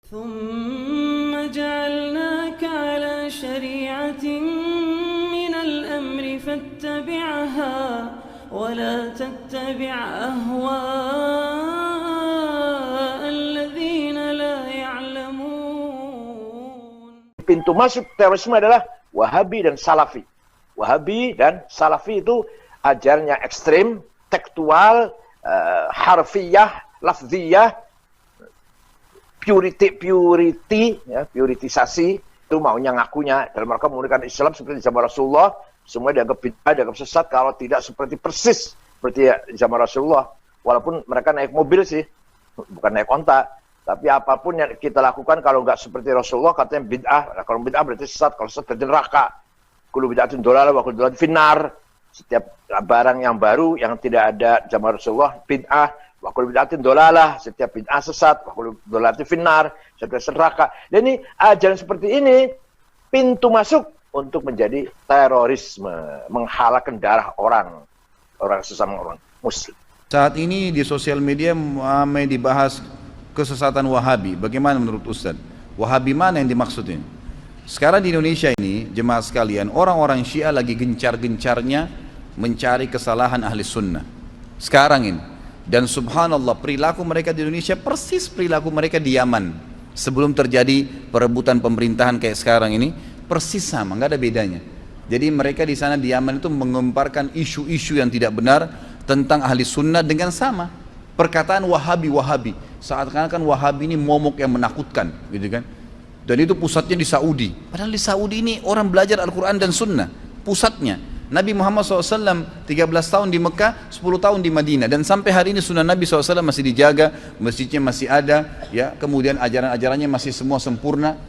ثم جعلناك على شريعة من الأمر فاتبعها ولا تتبع أهواء الذين لا يعلمون. Pintu masuk terorisme adalah Wahabi dan Salafi. Wahabi dan Salafi itu ajarnya ekstrim, tekstual, harfiyah, lafziyah, puritisasi, itu maunya ngakunya dalam rangka menggunakan Islam seperti zaman Rasulullah, semua dianggap bid'ah, dianggap sesat kalau tidak seperti persis seperti zaman Rasulullah. Walaupun mereka naik mobil sih, bukan naik onta, tapi apapun yang kita lakukan kalau nggak seperti Rasulullah katanya bid'ah. Nah, kalau bid'ah berarti sesat, kalau sesat berarti neraka. Kullu bid'atin dhalalah wa kullu dhalalatin finnar. Setiap barang yang baru yang tidak ada zaman Rasulullah bid'ah. Wa kullu bid'atin dhalalah, setiap bid'ah sesat. Wa kullu dhalalatin finnar, setiap neraka. Dan ini ajaran seperti ini pintu masuk untuk menjadi terorisme, menghalakkan darah orang sesama orang muslim. Saat ini di sosial media ramai dibahas kesesatan Wahabi. Bagaimana menurut Ustaz? Wahabi mana yang dimaksudnya? Sekarang di Indonesia ini, jemaah sekalian, orang-orang Syiah lagi gencar-gencarnya mencari kesalahan ahli sunnah. Sekarang ini. Dan subhanallah, perilaku mereka di Indonesia persis perilaku mereka di Yaman. Sebelum terjadi perebutan pemerintahan kayak sekarang ini, persis sama, nggak ada bedanya. Jadi mereka di sana di Yaman itu mengemparkan isu-isu yang tidak benar tentang ahli sunnah dengan sama. Perkataan Wahabi, seakan-akan Wahabi ini momok yang menakutkan, gitu kan? Dan itu pusatnya di Saudi. Padahal di Saudi ini orang belajar Al-Quran dan Sunnah, pusatnya. Nabi Muhammad SAW 13 tahun di Mekah, 10 tahun di Madinah, dan sampai hari ini sunnah Nabi SAW masih dijaga, masjidnya masih ada, ya, kemudian ajaran-ajarannya masih semua sempurna.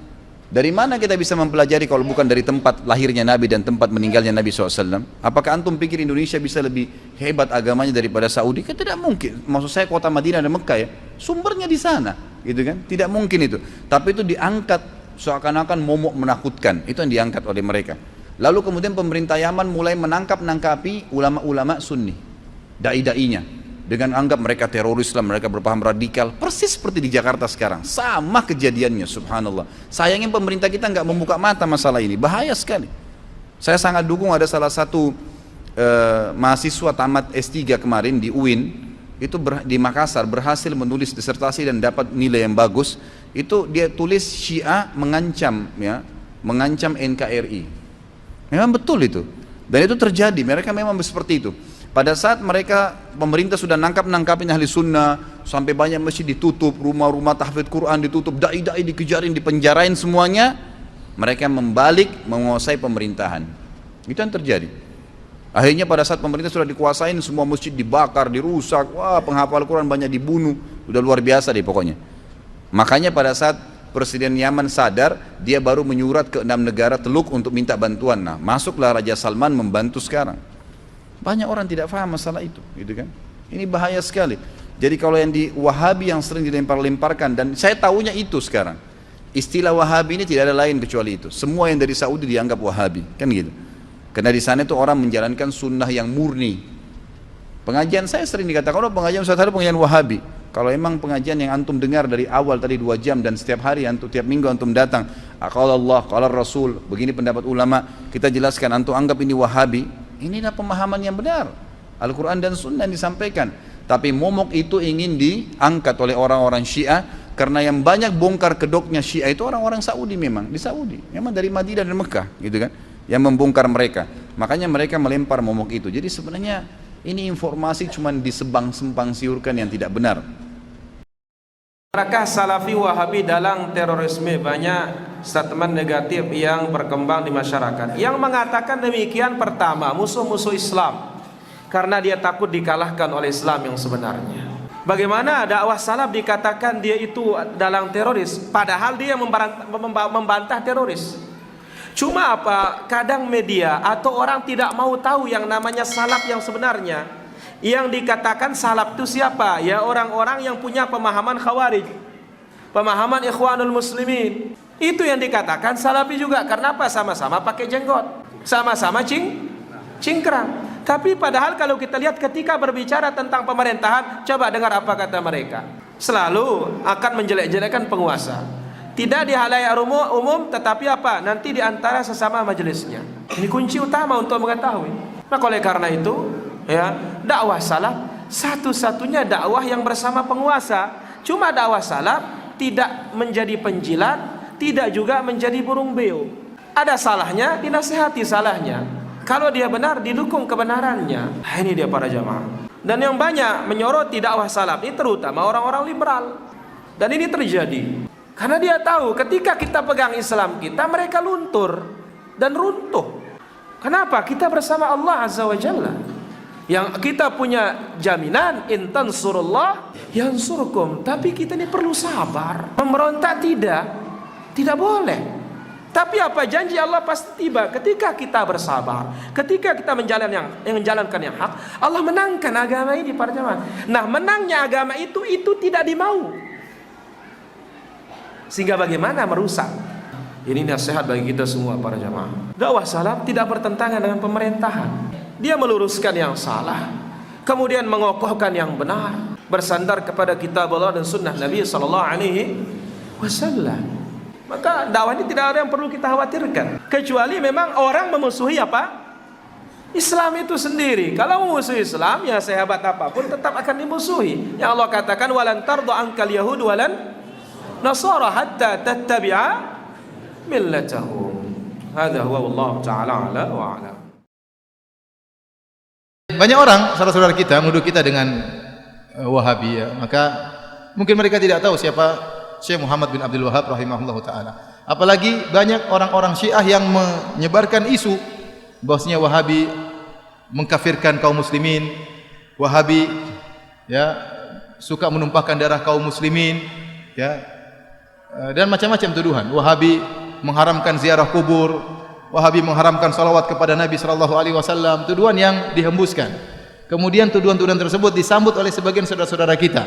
Dari mana kita bisa mempelajari kalau bukan dari tempat lahirnya Nabi dan tempat meninggalnya Nabi SAW? Apakah antum pikir Indonesia bisa lebih hebat agamanya daripada Saudi? Kan tidak mungkin. Maksud saya kota Madinah dan Mekah ya, sumbernya di sana, gitu kan? Tidak mungkin itu. Tapi itu diangkat seakan-akan momok menakutkan. Itu yang diangkat oleh mereka. Lalu kemudian pemerintah Yaman mulai menangkap-nangkapi ulama-ulama Sunni, dai-dainya, dengan anggap mereka teroris lah, mereka berpaham radikal, persis seperti di Jakarta sekarang, sama kejadiannya, subhanallah. Sayangnya pemerintah kita nggak membuka mata masalah ini, bahaya sekali. Saya sangat dukung ada salah satu mahasiswa tamat S3 kemarin di UIN, itu di Makassar, berhasil menulis disertasi dan dapat nilai yang bagus. Itu dia tulis Syiah mengancam, ya, mengancam NKRI. Memang betul itu, dan itu terjadi, mereka memang seperti itu. Pada saat mereka, pemerintah sudah nangkapin ahli sunnah, sampai banyak masjid ditutup, rumah-rumah tahfidz Quran ditutup, dai-dai dikejarin, dipenjarain semuanya, mereka membalik menguasai pemerintahan. Itu yang terjadi. Akhirnya pada saat pemerintah sudah dikuasain, semua masjid dibakar, dirusak, wah, penghafal Quran banyak dibunuh, udah luar biasa deh pokoknya. Makanya pada saat Presiden Yaman sadar, dia baru menyurat ke 6 negara Teluk untuk minta bantuan. Nah, masuklah Raja Salman membantu sekarang. Banyak orang tidak paham masalah itu, gitu kan? Ini bahaya sekali. Jadi kalau yang di Wahabi yang sering dilempar-lemparkan, dan saya tahunya itu sekarang. Istilah Wahabi ini tidak ada lain kecuali itu. Semua yang dari Saudi dianggap Wahabi, kan gitu. Karena di sana itu orang menjalankan sunnah yang murni. Pengajian saya sering dikatakan, oh pengajian Ustaz ada pengajian Wahabi. Kalau emang pengajian yang antum dengar dari awal tadi 2 jam dan setiap hari antum, tiap minggu antum datang, qala Allah, qala Rasul, begini pendapat ulama, kita jelaskan, antum anggap ini Wahabi, inilah pemahaman yang benar, Al-Quran dan Sunnah yang disampaikan. Tapi momok itu ingin diangkat oleh orang-orang Syiah, karena yang banyak bongkar kedoknya Syiah itu orang-orang Saudi, memang di Saudi, memang dari Madinah dan Mekah, gitu kan, yang membongkar mereka. Makanya mereka melempar momok itu. Jadi sebenarnya ini informasi cuma disebang-sempang siurkan yang tidak benar. Apakah Salafi Wahabi dalam terorisme? Banyak statement negatif yang berkembang di masyarakat yang mengatakan demikian. Pertama, musuh-musuh Islam karena dia takut dikalahkan oleh Islam yang sebenarnya. Bagaimana dakwah salaf dikatakan dia itu dalam teroris, padahal dia membantah teroris. Cuma apa, kadang media atau orang tidak mau tahu yang namanya salaf yang sebenarnya. Yang dikatakan salaf itu siapa? Ya orang-orang yang punya pemahaman Khawarij, pemahaman Ikhwanul Muslimin. Itu yang dikatakan Salafi juga. Karena apa? Sama-sama pakai jenggot, sama-sama cingkrang. Tapi padahal kalau kita lihat ketika berbicara tentang pemerintahan, coba dengar apa kata mereka. Selalu akan menjelek-jelekan penguasa. Tidak di halayak umum, tetapi apa? Nanti di antara sesama majelisnya. Ini kunci utama untuk mengetahui. Maka oleh karena itu, ya, dakwah salaf satu-satunya dakwah yang bersama penguasa. Cuma dakwah salaf tidak menjadi penjilat, tidak juga menjadi burung beo. Ada salahnya, dinasihati salahnya. Kalau dia benar, didukung kebenarannya. Nah, ini dia para jamaah. Dan yang banyak menyoroti dakwah salaf ini terutama orang-orang liberal. Dan ini terjadi karena dia tahu ketika kita pegang Islam kita, mereka luntur dan runtuh. Kenapa? Kita bersama Allah Azza wa Jalla. Yang kita punya jaminan, in tansurullah yansurkum. Tapi kita ini perlu sabar. Memberontak tidak boleh. Tapi apa, janji Allah pasti tiba ketika kita bersabar, ketika kita menjalankan yang hak. Allah menangkan agama ini para jamaah. Nah, menangnya agama itu tidak dimau. Sehingga bagaimana merusak? Ini nasihat bagi kita semua para jamaah. Dakwah salaf tidak bertentangan dengan pemerintahan. Dia meluruskan yang salah, kemudian mengokohkan yang benar, bersandar kepada kitab Allah dan sunnah Nabi sallallahu alaihi wasallam. Maka dakwah ini tidak ada yang perlu kita khawatirkan, kecuali memang orang memusuhi apa? Islam itu sendiri. Kalau memusuhi Islam, ya sahabat apapun tetap akan dimusuhi. Yang Allah katakan, walan tarda ankal yahud walan nasara hatta tattabi'a millatahum. Hadza huwa Allah taala ala wa ala. Banyak orang, saudara-saudara kita, menuduh kita dengan Wahabi, ya. Maka mungkin mereka tidak tahu siapa Syekh Muhammad bin Abdul Wahhab rahimahullahu taala. Apalagi banyak orang-orang Syiah yang menyebarkan isu bahwasanya Wahabi mengkafirkan kaum muslimin, Wahabi ya suka menumpahkan darah kaum muslimin, ya. Dan macam-macam tuduhan. Wahabi mengharamkan ziarah kubur, Wahabi mengharamkan salawat kepada Nabi sallallahu alaihi wasallam, tuduhan yang dihembuskan. Kemudian tuduhan-tuduhan tersebut disambut oleh sebagian saudara-saudara kita.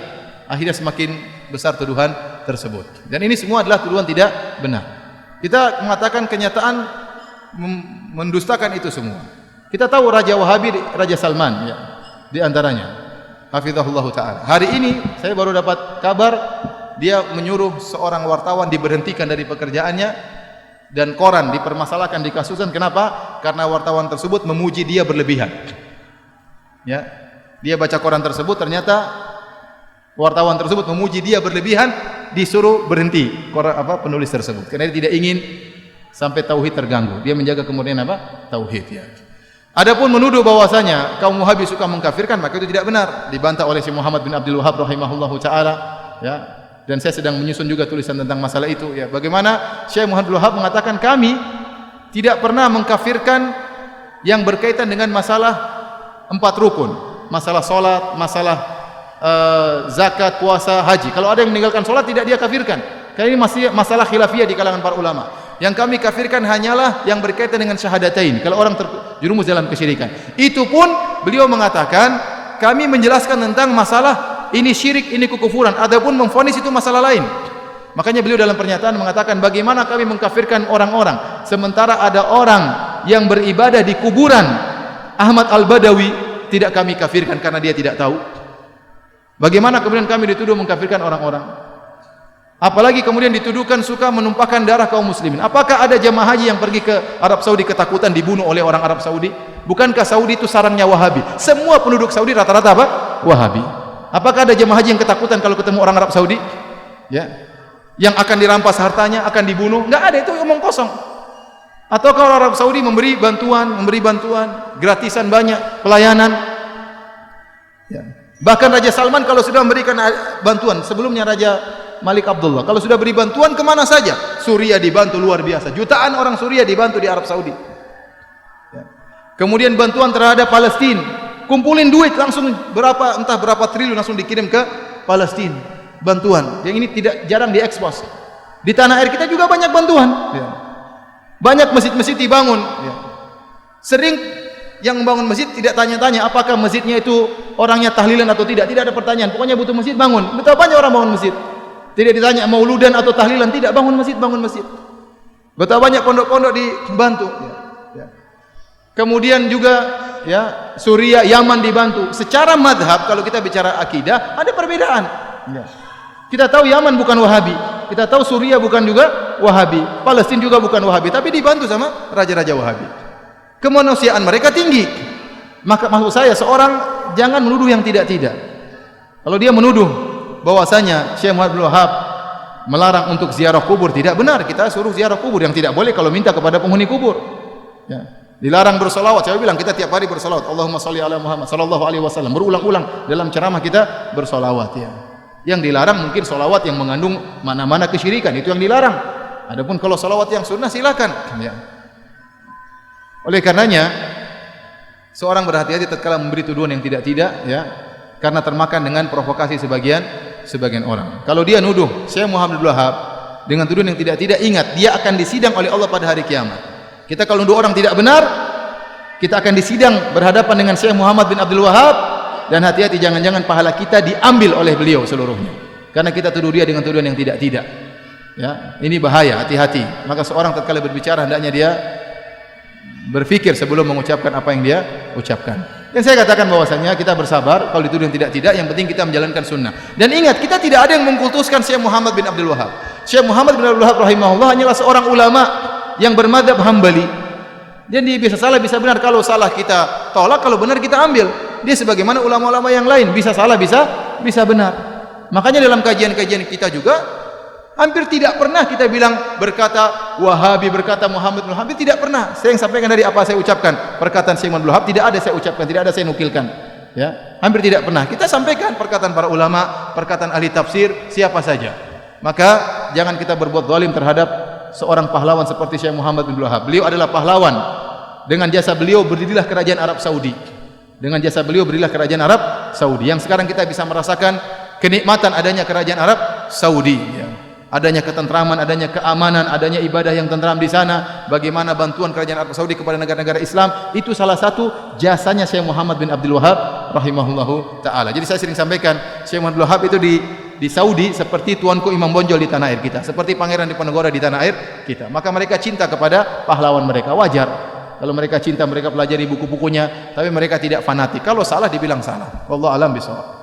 Akhirnya semakin besar tuduhan tersebut. Dan ini semua adalah tuduhan tidak benar. Kita mengatakan kenyataan mendustakan itu semua. Kita tahu Raja Wahabi, Raja Salman, ya, di antaranya. Hafizahullah ta'ala. Hari ini saya baru dapat kabar dia menyuruh seorang wartawan diberhentikan dari pekerjaannya dan koran dipermasalahkan, dikasuskan. Kenapa? Karena wartawan tersebut memuji dia berlebihan. Ya, dia baca koran tersebut, ternyata wartawan tersebut memuji dia berlebihan, disuruh berhenti penulis tersebut karena dia tidak ingin sampai tauhid terganggu. Dia menjaga kemurnian tauhid, ya. Adapun menuduh bahwasanya kaum Wahabi suka mengkafirkan, maka itu tidak benar. Dibantah oleh Syekh Muhammad bin Abdul Wahhab rahimahullahu taala, ya. Dan saya sedang menyusun juga tulisan tentang masalah itu, ya. Bagaimana Syekh Muhammad bin Abdul Wahhab mengatakan kami tidak pernah mengkafirkan yang berkaitan dengan masalah 4 rukun, masalah salat, masalah zakat, puasa, haji. Kalau ada yang meninggalkan solat tidak dia kafirkan. Karena ini masih masalah khilafiyah di kalangan para ulama. Yang kami kafirkan hanyalah yang berkaitan dengan syahadatain. Kalau orang terjerumus dalam kesyirikan. Itu pun beliau mengatakan kami menjelaskan tentang masalah ini syirik, ini kekufuran. Adapun memvonis itu masalah lain. Makanya beliau dalam pernyataan mengatakan bagaimana kami mengkafirkan orang-orang sementara ada orang yang beribadah di kuburan Ahmad Al-Badawi tidak kami kafirkan karena dia tidak tahu. Bagaimana kemudian kami dituduh mengkafirkan orang-orang? Apalagi kemudian dituduhkan suka menumpahkan darah kaum muslimin. Apakah ada jemaah haji yang pergi ke Arab Saudi ketakutan dibunuh oleh orang Arab Saudi? Bukankah Saudi itu sarangnya Wahabi? Semua penduduk Saudi rata-rata apa? Wahabi. Apakah ada jemaah haji yang ketakutan kalau ketemu orang Arab Saudi? Ya. Yang akan dirampas hartanya, akan dibunuh? Enggak ada, itu omong kosong. Atau kalau Arab Saudi memberi bantuan gratisan banyak, pelayanan. Ya. Bahkan Raja Salman kalau sudah memberikan bantuan, sebelumnya Raja Malik Abdullah, kalau sudah beri bantuan kemana saja? Suriah dibantu luar biasa, jutaan orang Suriah dibantu di Arab Saudi. Ya. Kemudian bantuan terhadap Palestina, kumpulin duit langsung entah berapa triliun langsung dikirim ke Palestina. Bantuan, yang ini jarang diekspos. Di tanah air kita juga banyak bantuan. Ya. Banyak masjid-masjid dibangun. Ya. Sering yang membangun masjid tidak tanya-tanya apakah masjidnya itu orangnya tahlilan atau tidak. Tidak ada pertanyaan. Pokoknya butuh masjid, bangun. Betapa banyak orang bangun masjid. Tidak ditanya mauludan atau tahlilan, tidak, bangun masjid, bangun masjid. Betapa banyak pondok-pondok dibantu. Ya. Ya. Kemudian juga ya Suriah, Yaman dibantu. Secara madhab kalau kita bicara akidah ada perbedaan. Ya. Kita tahu Yaman bukan Wahabi, kita tahu Suriah bukan juga Wahabi, Palestina juga bukan Wahabi, tapi dibantu sama raja-raja Wahabi. Kemanusiaan mereka tinggi. Maka maksud saya, seorang jangan menuduh yang tidak-tidak. Kalau dia menuduh bahwasanya Syekh Muhammad bin Wahab melarang untuk ziarah kubur, tidak benar. Kita suruh ziarah kubur. Yang tidak boleh kalau minta kepada penghuni kubur. Ya. Dilarang bersolawat. Saya bilang kita tiap hari bersolawat. Allahumma sholli ala Muhammad sallallahu alaihi wasallam. Berulang-ulang dalam ceramah kita bersolawat. Ya. Yang dilarang mungkin solawat yang mengandung mana-mana kesyirikan, itu yang dilarang. Adapun kalau solawat yang sunnah silakan. Ya. Oleh karenanya seorang berhati-hati tatkala memberi tuduhan yang tidak-tidak, ya, karena termakan dengan provokasi sebagian orang. Kalau dia nuduh Syekh Muhammad bin Wahab dengan tuduhan yang tidak-tidak, ingat dia akan disidang oleh Allah pada hari kiamat. Kita kalau nuduh orang tidak benar, kita akan disidang berhadapan dengan Syekh Muhammad bin Abdul Wahab. Dan hati-hati, jangan-jangan pahala kita diambil oleh beliau seluruhnya, karena kita tuduh dia dengan tuduhan yang tidak-tidak. Ya, ini bahaya, hati-hati. Maka seorang tatkala berbicara hendaknya dia berpikir sebelum mengucapkan apa yang dia ucapkan. Dan saya katakan bahwasanya kita bersabar kalau dituduh yang tidak-tidak, yang penting kita menjalankan sunnah. Dan ingat, kita tidak ada yang mengkultuskan Syekh Muhammad bin Abdul Wahab. Syekh Muhammad bin Abdul Wahab rahimahullah hanyalah seorang ulama yang bermadzhab Hambali. Jadi bisa salah bisa benar. Kalau salah kita tolak, kalau benar kita ambil. Dia sebagaimana ulama-ulama yang lain, bisa salah bisa benar. Makanya dalam kajian-kajian kita juga hampir tidak pernah kita bilang berkata Wahabi, berkata Muhammad bin Wahab, tidak pernah. Saya yang sampaikan dari apa saya ucapkan, perkataan Syekh Muhammad bin Wahab tidak ada saya ucapkan, tidak ada saya nukilkan. Ya, hampir tidak pernah. Kita sampaikan perkataan para ulama, perkataan ahli tafsir, siapa saja. Maka jangan kita berbuat zalim terhadap seorang pahlawan seperti Syekh Muhammad bin Wahab. Beliau adalah pahlawan. Dengan jasa beliau berdirilah kerajaan Arab Saudi. Dengan jasa beliau berdirilah kerajaan Arab Saudi. Yang sekarang kita bisa merasakan kenikmatan adanya kerajaan Arab Saudi. Ya. Adanya ketentraman, adanya keamanan, adanya ibadah yang tentram di sana. Bagaimana bantuan kerajaan Arab Saudi kepada negara-negara Islam, itu salah satu jasanya Syekh Muhammad bin Abdul Wahab rahimahullahu taala. Jadi saya sering sampaikan, Syekh Muhammad bin Wahab itu di Saudi seperti tuanku Imam Bonjol di tanah air kita, seperti Pangeran Diponegoro di tanah air kita. Maka mereka cinta kepada pahlawan mereka, wajar. Kalau mereka cinta, mereka pelajari buku-bukunya, tapi mereka tidak fanatik. Kalau salah dibilang salah. Wallahu a'lam bishawab.